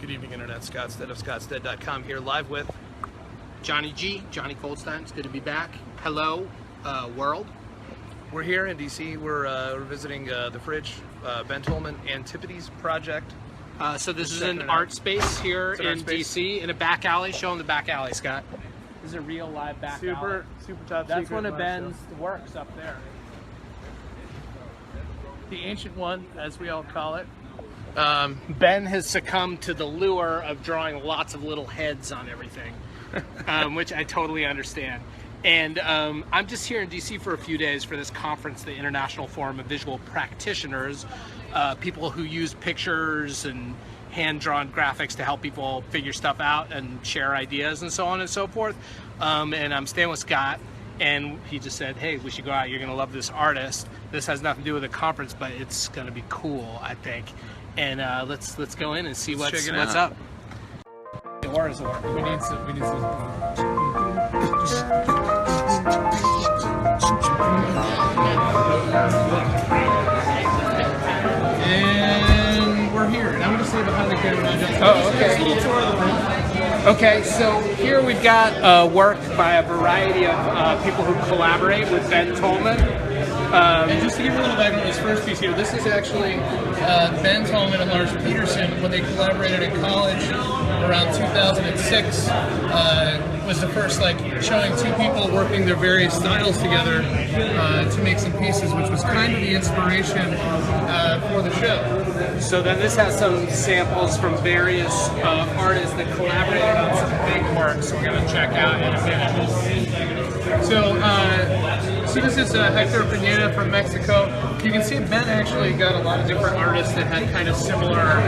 Good evening, Internet. Scott Stead of ScottStead.com here, live with Johnny G, Johnny Goldstein. It's good to be back. Hello, world. We're here in DC. We're visiting the Fridge, Ben Tolman Antipodes project. So this is an art space here in DC, in a back alley. Show them the back alley, Scott. This is a real live back alley. Super top That's secret one of live Ben's show. works up there. The ancient one, as we all call it. Ben has succumbed to the lure of drawing lots of little heads on everything, which I totally understand. And I'm just here in DC for a few days for this conference, the International Forum of Visual Practitioners, people who use pictures and hand-drawn graphics to help people figure stuff out and share ideas and so on and so forth. And I'm staying with Scott, and he just said, hey, we should go out. You're going to love this artist. This has nothing to do with the conference, but it's going to be cool, I think. And let's go in and see what's up. Or is it work? We need some. And we're here. And I'm going to stay behind the camera. Oh, okay. Just a little tour of the room. Okay, so here we've got work by a variety of people who collaborate with Ben Tolman. And just to give you a little background on this first piece here, this is actually Ben Tolman and Lars Peterson when they collaborated in college around 2006. Was the first showing two people working their various styles together to make some pieces, which was kind of the inspiration for the show. So then this has some samples from various artists that collaborated on some big works we're going to check out in a minute. So this is Hector Pineda from Mexico. You can see Ben actually got a lot of different artists that had kind of similar,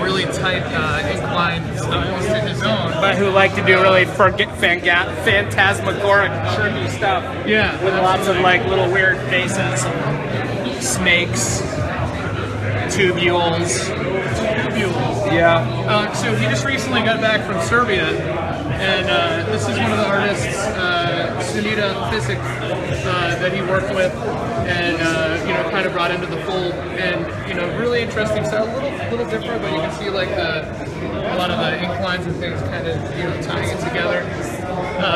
really tight, inclined styles to his own. But who like to do really phantasmagoric, trippy stuff. Yeah. With lots of little weird faces, snakes, tubules. Yeah. So he just recently got back from Serbia, and this is one of the artists, Sunita Physic, that he worked with, and kind of brought into the fold. And really interesting style, a little different, but you can see a lot of the inclines and things kind of tying it together.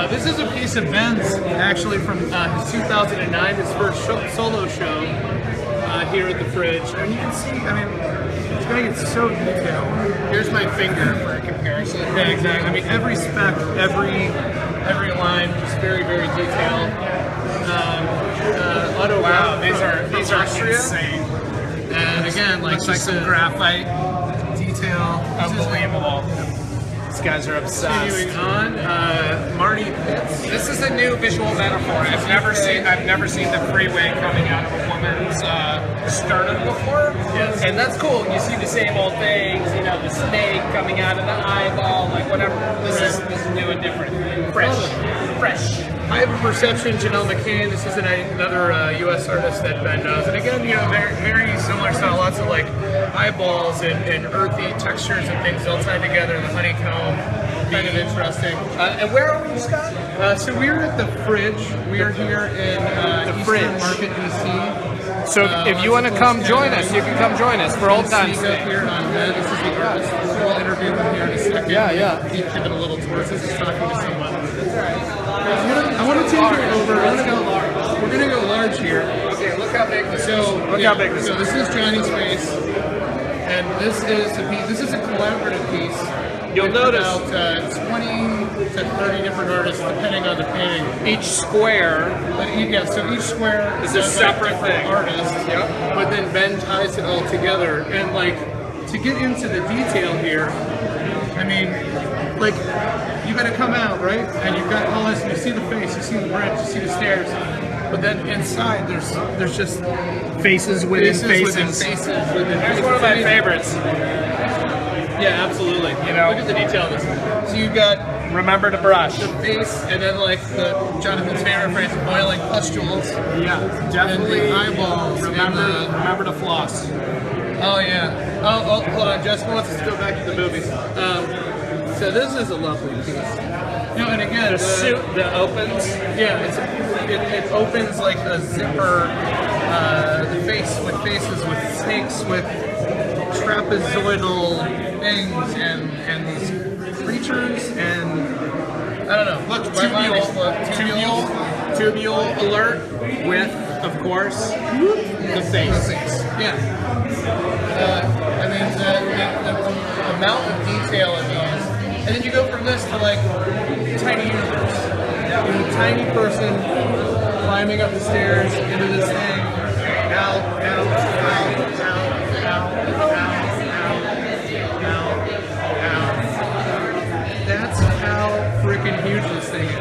This is a piece of Ben's actually from his 2009, his first solo show here at the Fridge, and you can see, it's going to get so detailed. Here's my finger for a comparison. Yeah, exactly. I mean, every speck, every line, just very, very detailed. Wow, these are insane. And again, some graphite detail. Unbelievable. These guys are obsessed. Continuing on, Marty Pitts. This is a new visual metaphor. I've never seen the freeway coming out of a woman's sternum before. Yes. And that's cool. You see the same old things, the snake coming out of the eyeball, whatever. This is new and different. Fresh. I have a perception, Janelle McCain. This is another U.S. artist that Ben knows. And again, very, very similar style. Lots of eyeballs and earthy textures and things all tied together. The honeycomb, kind of interesting. And where are we, Scott? So we're at the Fridge. We are here in Eastern Market, D.C. So if you want to come join us, you can come join us for old times. Here on this is the artist. We'll interview him here in a second. Yeah. Keep giving a little tour. This is talking to someone. I want to take you over. We're going to go large here. Okay, look how big this is. So this is Johnny's face, and this is a collaborative piece. You'll notice about 20 to 30 different artists, depending on the painting. Each square, so each square is a separate thing. Artist. Yep. But then Ben ties it all together, and to get into the detail here, you got to come out, right? And you've got all this, and you see the face, you see the bridge, you see the stairs. But then inside, there's just faces within faces. Here's one of my favorites. Yeah, absolutely. Look at the detail of this. So you've got remember to brush the face, and then the Jonathan's favorite phrase, boiling pustules. Yeah, definitely. And the eyeballs. Remember to floss. Oh yeah. Oh, hold on. Jessica wants us to go back to the movies. So this is a lovely piece. And again, the suit that opens. Yeah, it opens like a zipper. The face with faces, with snakes, with trapezoidal things and these creatures and I don't know. Look, tubule alert with, of course, the face. Yeah. I mean, the amount of detail in these. And then you go from this to like tiny universe. Tiny person climbing up the stairs into this thing. Out. That's how freaking huge this thing is.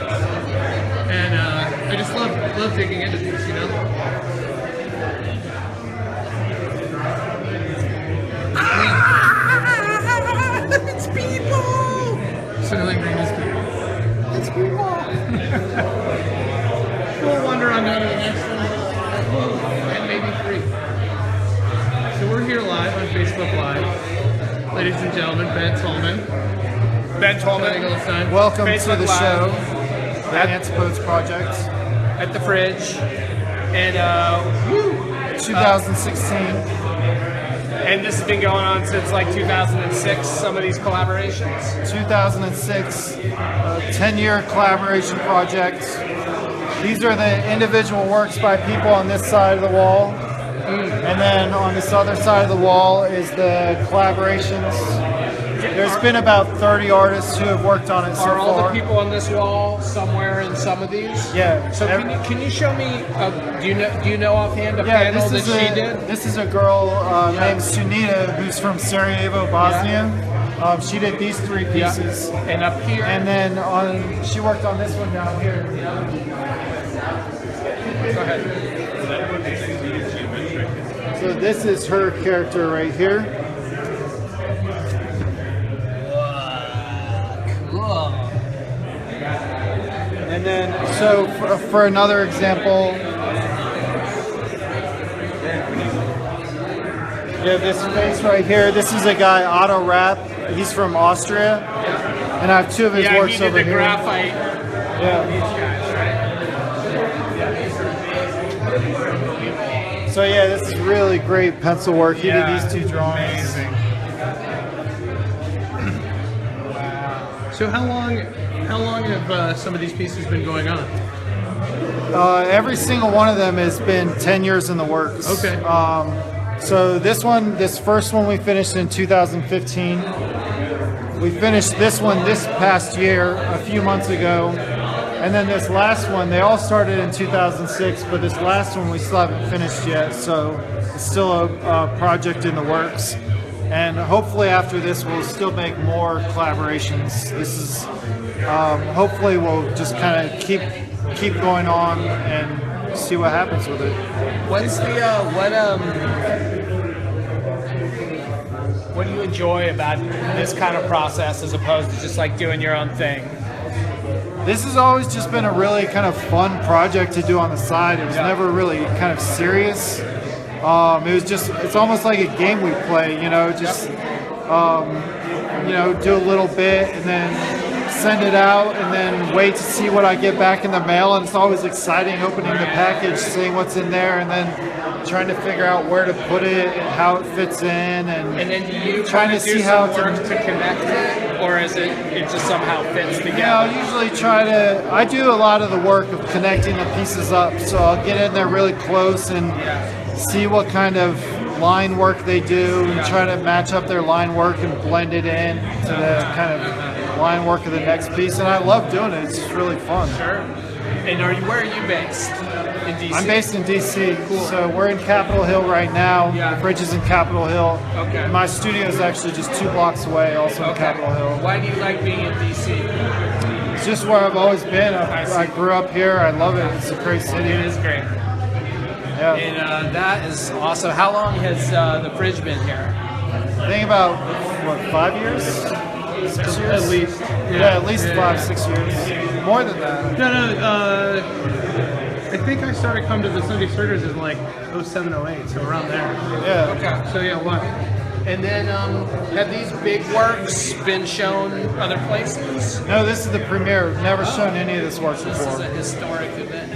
And I just love digging into these, you know? It's people! Soiling Green is people. It's people! We'll wonder on to the next one. And maybe 3. So we're here live on Facebook Live. Ladies and gentlemen, Ben Tolman. Welcome Facebook to the Live. show, the Antipodes Project, At the fridge. And 2016. and this has been going on since like 2006, some of these collaborations. 2006, 10-year collaboration project. These are the individual works by people on this side of the wall. And then on this other side of the wall is the collaborations. There's been about 30 artists who have worked on it so far. Are all the people on this wall somewhere in some of these? Yeah. So can you show me? Do you know offhand a panel that she did? This is a girl named Sunita who's from Sarajevo, Bosnia. She did these 3 pieces. And up here. And then she worked on this one down here. Go ahead. So this is her character right here. Cool. And then, so for another example, you have this face right here. This is a guy, Otto Rapp. He's from Austria. And I have 2 of his Yeah, works he did over the here. graphite. Yeah. These guys, right? So yeah, this is really great pencil work. He did these 2 drawings. Amazing. So how long have some of these pieces been going on? Every single one of them has been 10 years in the works. Okay. So this first one we finished in 2015. We finished this one this past year, a few months ago. And then this last one, they all started in 2006, but this last one we still haven't finished yet. So it's still a project in the works. And hopefully after this, we'll still make more collaborations. This is, hopefully we'll just kind of keep going on and see what happens with it. What's the what do you enjoy about this kind of process as opposed to just like doing your own thing? This has always just been a really kind of fun project to do on the side. It was never really kind of serious. It was just, it's almost like a game we play, you know, just, do a little bit and then send it out and then wait to see what I get back in the mail. And it's always exciting opening the package, seeing what's in there, and then trying to figure out where to put it and how it fits in. And then do you trying to see how to work to connect it, or is it just somehow fits together? Yeah, I'll usually I do a lot of the work of connecting the pieces up. So I'll get in there really close and see what kind of line work they do and try to match up their line work and blend it in to the kind of line work of the next piece. And I love doing it. It's just really fun. Sure. And where are you based? In DC? I'm based in DC. Cool. So we're in Capitol Hill right now. Yeah. The bridge is in Capitol Hill. Okay. My studio is actually just 2 blocks away, also in Capitol Hill. Why do you like being in DC? It's just where I've always been. I grew up here. I love it. It's a great city. It is great. Yeah. And that is awesome. How long has the fridge been here? I think about, 5 years? 6 years? At least. Yeah, at least 5-6 years. More than that. No. I think I started coming to the Sunday Surgers in like 07, 08, so around there. Yeah. Okay. So yeah, what? And then have these big works been shown other places? No, this is the premiere. We've never shown any of this work This is before. a historic event.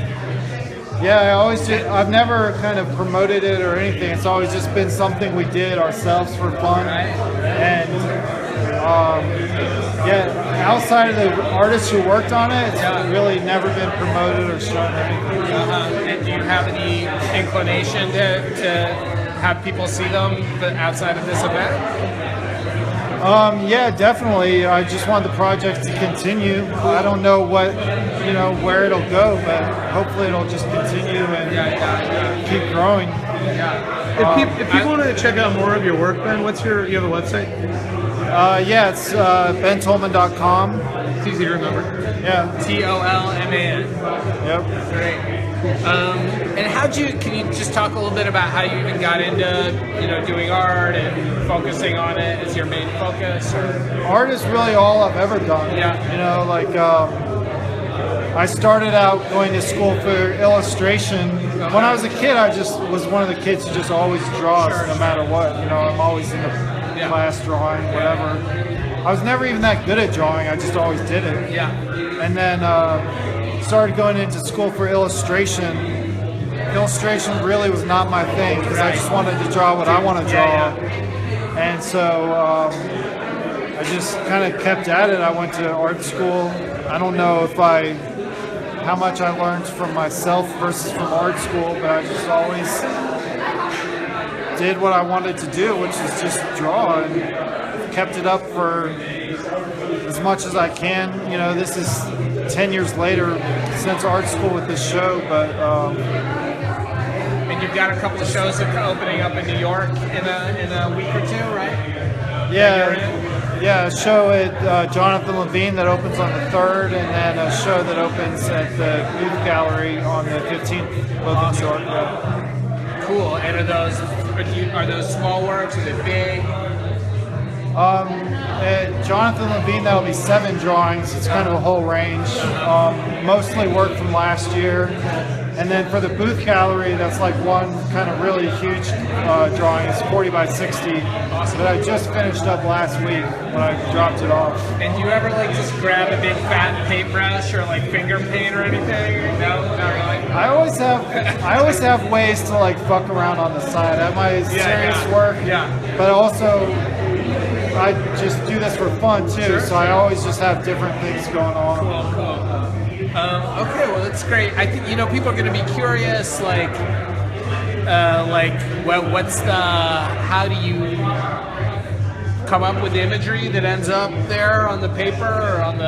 Yeah, I always I've never kind of promoted it or anything. It's always just been something we did ourselves for fun. And yeah, outside of the artists who worked on it, it's really never been promoted or shown or anything. And do you have any inclination to have people see them outside of this event? Yeah, definitely. I just want the project to continue. I don't know where it'll go, but hopefully it'll just continue and keep growing. If people want to check out more of your work, Ben, you have a website? Yeah, it's bentolman.com. It's easy to remember. Yeah. TOLMAN. Yep. Great. And can you just talk a little bit about how you even got into, doing art and focusing on it as your main focus? Or? Art is really all I've ever done. Yeah. I started out going to school for illustration. When I was a kid, I just was one of the kids who just always draws no matter what. I'm always in the class drawing, whatever. I was never even that good at drawing. I just always did it. Yeah. And then started going into school for illustration. Illustration really was not my thing because I just wanted to draw what I want to draw. And so I just kind of kept at it. I went to art school. I don't know how much I learned from myself versus from art school, but I just always did what I wanted to do, which is just draw, and kept it up for as much as I can. This is 10 years later since art school with this show, but and you've got a couple of shows that are opening up in New York in a week or two, right? Yeah, a show at Jonathan Levine that opens on the 3rd, and then a show that opens at the Booth Gallery on the 15th, both in New York. Yeah. Cool. And are those small works? Is it big? At Jonathan Levine, that'll be 7 drawings. It's kind of a whole range. Mostly work from last year. And then for the Booth Gallery, that's like one kind of really huge drawing. It's 40 by 60 that I just finished up last week when I dropped it off. And do you ever just grab a big fat paintbrush or finger paint or anything? No, not really. I always have ways to fuck around on the side. I have my serious work, but also I just do this for fun too. So I always just have different things going on. Cool. Okay, well that's great. I think people are going to be curious, how do you come up with imagery that ends up there on the paper or on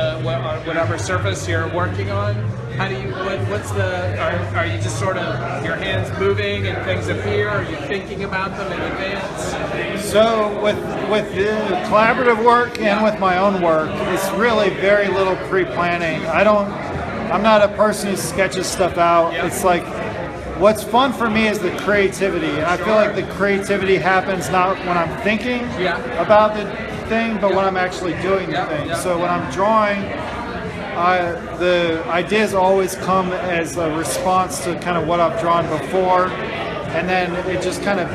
whatever surface you're working on? How do you? Are you just sort of your hands moving and things appear? Or are you thinking about them in advance? So with the collaborative work and with my own work, it's really very little pre-planning. I'm not a person who sketches stuff out. It's what's fun for me is the creativity, and I feel like the creativity happens not when I'm thinking about the thing, but when I'm actually doing the thing. So when I'm drawing, the ideas always come as a response to kind of what I've drawn before, and then it just kind of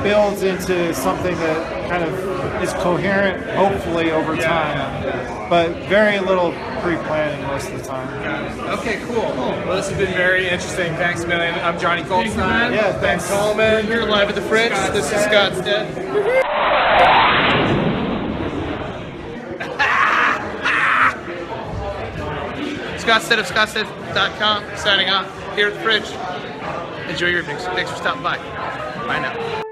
builds into something that kind of is coherent, hopefully, over time. But very little pre-planning most of the time. Okay, cool. Well, this has been very interesting. Thanks a million. I'm Johnny Goldstein. Yeah, thanks. Coleman. We're live at the fridge. This is Scott Stead. Scott Stead of scottstead.com signing off here at the fridge. Enjoy your evenings. Thanks for stopping by. Bye now.